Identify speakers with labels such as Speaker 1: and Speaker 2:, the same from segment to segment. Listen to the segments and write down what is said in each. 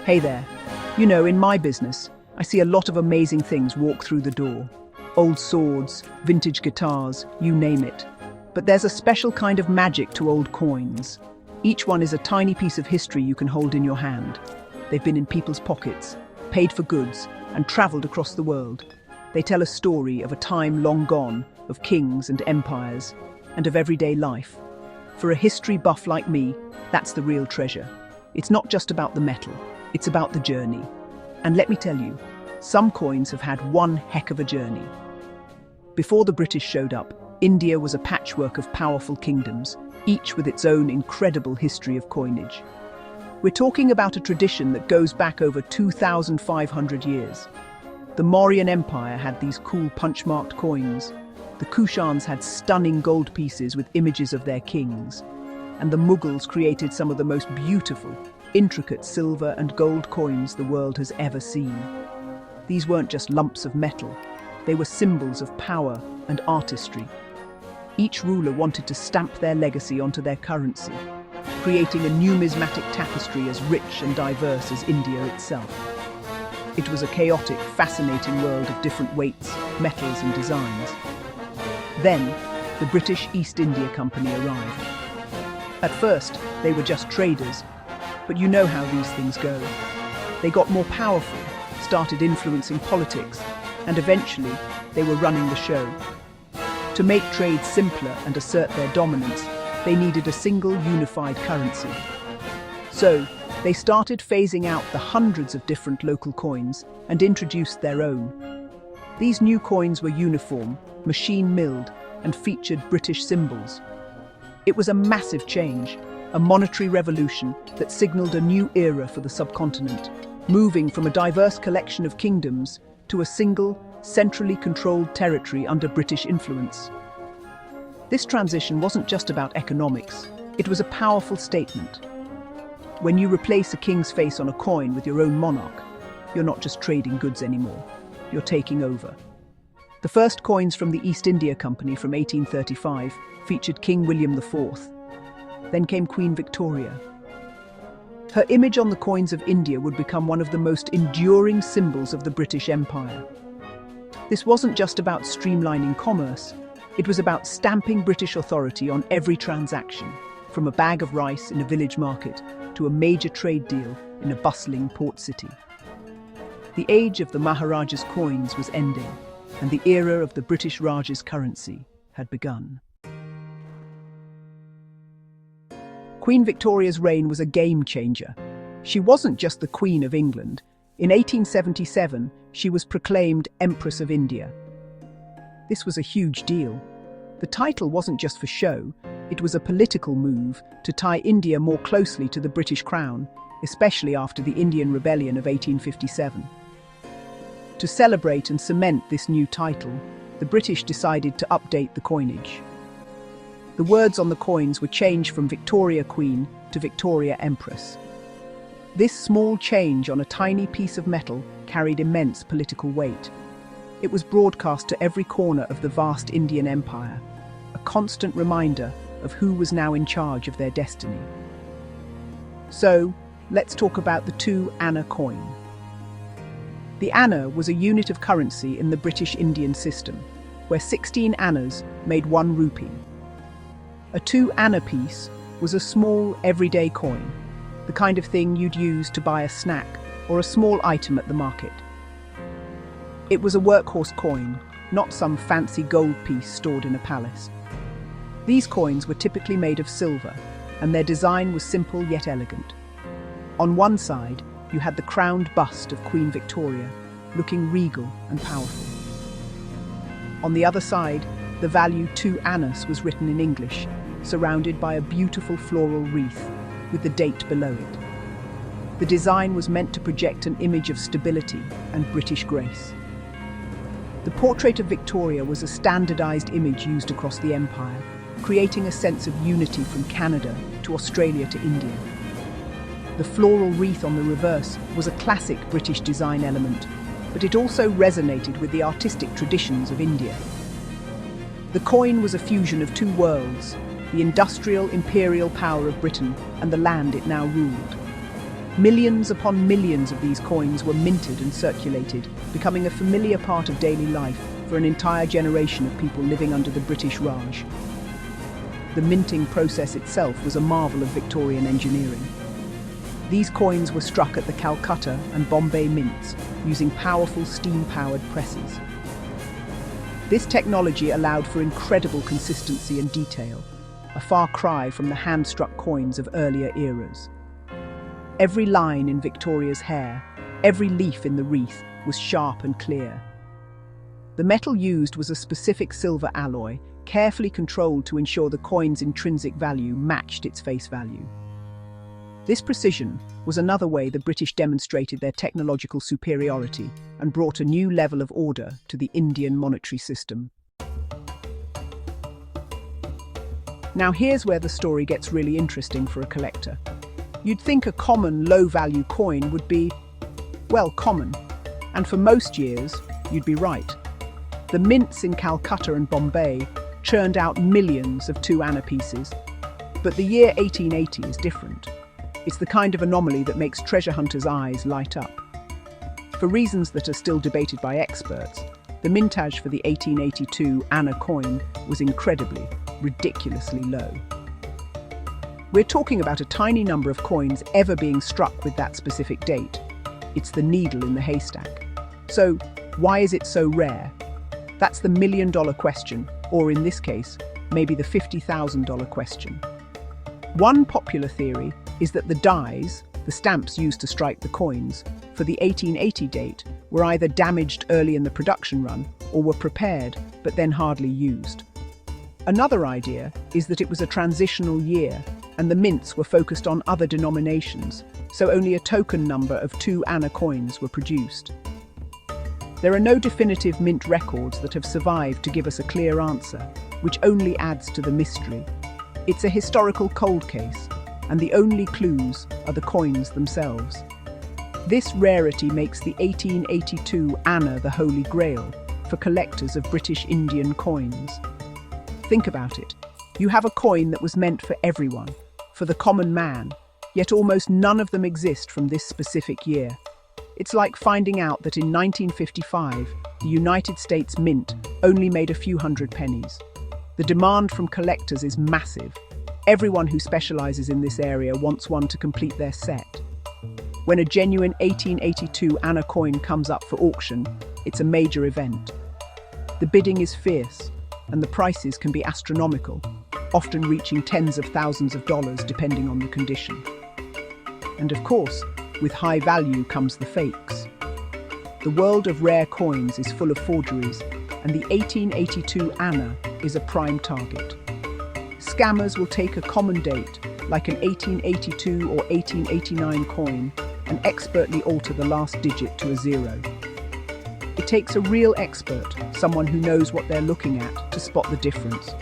Speaker 1: Hey there. You know, in my business, I see a lot of amazing things walk through the door. Old swords, vintage guitars, you name it. But there's a special kind of magic to old coins. Each one is a tiny piece of history you can hold in your hand. They've been in people's pockets, paid for goods, and traveled across the world. They tell a story of a time long gone, of kings and empires, and of everyday life. For a history buff like me, that's the real treasure. It's not just about the metal, it's about the journey. And let me tell you, some coins have had one heck of a journey. Before the British showed up, India was a patchwork of powerful kingdoms, each with its own incredible history of coinage. We're talking about a tradition that goes back over 2,500 years. The Mauryan Empire had these cool punch-marked coins. The Kushans had stunning gold pieces with images of their kings. And the Mughals created some of the most beautiful, intricate silver and gold coins the world has ever seen. These weren't just lumps of metal. They were symbols of power and artistry. Each ruler wanted to stamp their legacy onto their currency, creating a numismatic tapestry as rich and diverse as India itself. It was a chaotic, fascinating world of different weights, metals and designs. Then, the British East India Company arrived. At first, they were just traders, but you know how these things go. They got more powerful, started influencing politics, and eventually, they were running the show. To make trade simpler and assert their dominance, they needed a single unified currency. So, they started phasing out the hundreds of different local coins and introduced their own. These new coins were uniform, machine-milled, and featured British symbols. It was a massive change, a monetary revolution that signaled a new era for the subcontinent, moving from a diverse collection of kingdoms to a single, centrally controlled territory under British influence. This transition wasn't just about economics, it was a powerful statement. When you replace a king's face on a coin with your own monarch, you're not just trading goods anymore, you're taking over. The first coins from the East India Company from 1835 featured King William IV. Then came Queen Victoria. Her image on the coins of India would become one of the most enduring symbols of the British Empire. This wasn't just about streamlining commerce, it was about stamping British authority on every transaction, from a bag of rice in a village market to a major trade deal in a bustling port city. The age of the Maharaja's coins was ending, and the era of the British Raja's currency had begun. Queen Victoria's reign was a game-changer. She wasn't just the Queen of England. In 1877, she was proclaimed Empress of India. This was a huge deal. The title wasn't just for show, it was a political move to tie India more closely to the British Crown, especially after the Indian Rebellion of 1857. To celebrate and cement this new title, the British decided to update the coinage. The words on the coins were changed from Victoria Queen to Victoria Empress. This small change on a tiny piece of metal carried immense political weight. It was broadcast to every corner of the vast Indian Empire, a constant reminder of who was now in charge of their destiny. So, let's talk about the 2 anna coin. The anna was a unit of currency in the British Indian system, where 16 annas made 1 rupee. A 2 anna piece was a small, everyday coin, the kind of thing you'd use to buy a snack or a small item at the market. It was a workhorse coin, not some fancy gold piece stored in a palace. These coins were typically made of silver, and their design was simple yet elegant. On one side, you had the crowned bust of Queen Victoria, looking regal and powerful. On the other side, the value 2 annas was written in English, surrounded by a beautiful floral wreath, with the date below it. The design was meant to project an image of stability and British grace. The portrait of Victoria was a standardized image used across the empire, creating a sense of unity from Canada to Australia to India. The floral wreath on the reverse was a classic British design element, but it also resonated with the artistic traditions of India. The coin was a fusion of 2 worlds, the industrial imperial power of Britain and the land it now ruled. Millions upon millions of these coins were minted and circulated, becoming a familiar part of daily life for an entire generation of people living under the British Raj. The minting process itself was a marvel of Victorian engineering. These coins were struck at the Calcutta and Bombay mints using powerful steam-powered presses. This technology allowed for incredible consistency and detail, a far cry from the hand-struck coins of earlier eras. Every line in Victoria's hair, every leaf in the wreath was sharp and clear. The metal used was a specific silver alloy, carefully controlled to ensure the coin's intrinsic value matched its face value. This precision was another way the British demonstrated their technological superiority and brought a new level of order to the Indian monetary system. Now here's where the story gets really interesting for a collector. You'd think a common, low-value coin would be, well, common. And for most years, you'd be right. The mints in Calcutta and Bombay churned out millions of 2 anna pieces. But the year 1880 is different. It's the kind of anomaly that makes treasure hunters' eyes light up. For reasons that are still debated by experts, the mintage for the 1882 anna coin was incredibly, ridiculously low. We're talking about a tiny number of coins ever being struck with that specific date. It's the needle in the haystack. So, why is it so rare? That's the million-dollar question, or in this case, maybe the $50,000 question. One popular theory is that the dies, the stamps used to strike the coins, for the 1880 date were either damaged early in the production run or were prepared but then hardly used. Another idea is that it was a transitional year and the mints were focused on other denominations, so only a token number of 2 anna coins were produced. There are no definitive mint records that have survived to give us a clear answer, which only adds to the mystery. It's a historical cold case, and the only clues are the coins themselves. This rarity makes the 1882 anna the holy grail for collectors of British Indian coins. Think about it. You have a coin that was meant for everyone, for the common man, yet almost none of them exist from this specific year. It's like finding out that in 1955, the United States Mint only made a few hundred pennies. The demand from collectors is massive. Everyone who specializes in this area wants one to complete their set. When a genuine 1882 anna coin comes up for auction, it's a major event. The bidding is fierce, and the prices can be astronomical, often reaching tens of thousands of dollars depending on the condition. And of course, with high value comes the fakes. The world of rare coins is full of forgeries, and the 1882 anna is a prime target. Scammers will take a common date, like an 1882 or 1889 coin, and expertly alter the last digit to a 0. It takes a real expert, someone who knows what they're looking at, to spot the difference.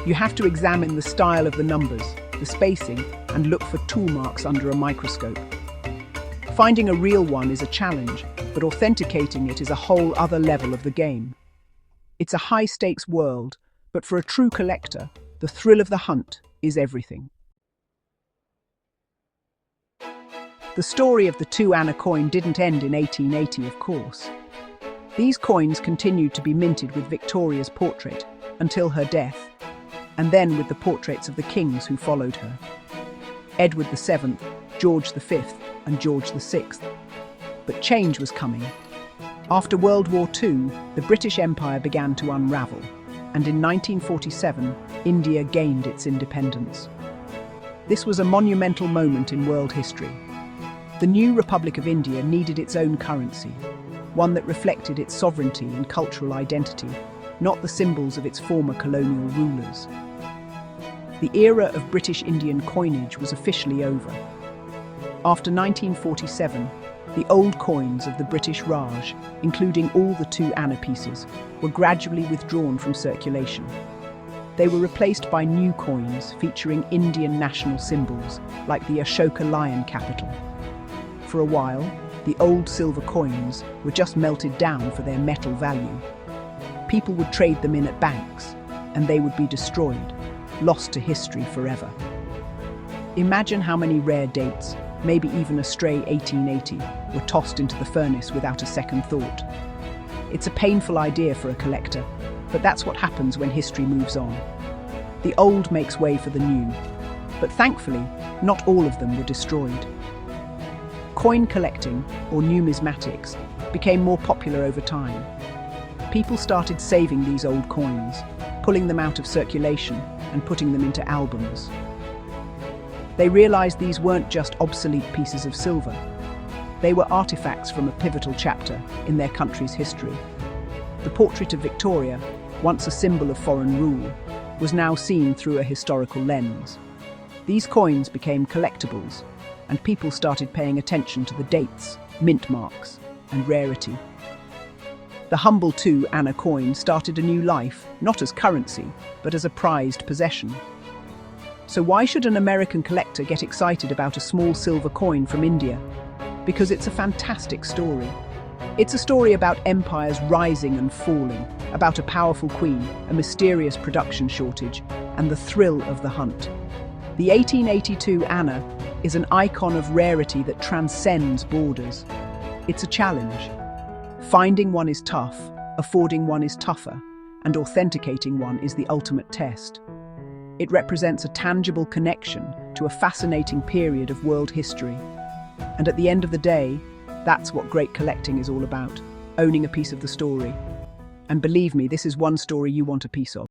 Speaker 1: You have to examine the style of the numbers, the spacing, and look for tool marks under a microscope. Finding a real one is a challenge, but authenticating it is a whole other level of the game. It's a high-stakes world, but for a true collector, the thrill of the hunt is everything. The story of the 2 anna coin didn't end in 1880, of course. These coins continued to be minted with Victoria's portrait until her death, and then with the portraits of the kings who followed her. Edward VII, George V, and George VI. But change was coming. After World War II, the British Empire began to unravel, and in 1947, India gained its independence. This was a monumental moment in world history. The new Republic of India needed its own currency, one that reflected its sovereignty and cultural identity, not the symbols of its former colonial rulers. The era of British Indian coinage was officially over. After 1947, the old coins of the British Raj, including all the 2 anna pieces, were gradually withdrawn from circulation. They were replaced by new coins featuring Indian national symbols, like the Ashoka lion capital. For a while, the old silver coins were just melted down for their metal value. People would trade them in at banks, and they would be destroyed, lost to history forever. Imagine how many rare dates, maybe even a stray 1880, were tossed into the furnace without a second thought. It's a painful idea for a collector, but that's what happens when history moves on. The old makes way for the new, but thankfully, not all of them were destroyed. Coin collecting, or numismatics, became more popular over time. People started saving these old coins, pulling them out of circulation and putting them into albums. They realized these weren't just obsolete pieces of silver. They were artifacts from a pivotal chapter in their country's history. The portrait of Victoria, once a symbol of foreign rule, was now seen through a historical lens. These coins became collectibles, and people started paying attention to the dates, mint marks, and rarity. The humble 2 Anna coin started a new life, not as currency, but as a prized possession. So why should an American collector get excited about a small silver coin from India? Because it's a fantastic story. It's a story about empires rising and falling, about a powerful queen, a mysterious production shortage, and the thrill of the hunt. The 1882 Anna is an icon of rarity that transcends borders. It's a challenge. Finding one is tough, affording one is tougher, and authenticating one is the ultimate test. It represents a tangible connection to a fascinating period of world history. And at the end of the day, that's what great collecting is all about, owning a piece of the story. And believe me, this is one story you want a piece of.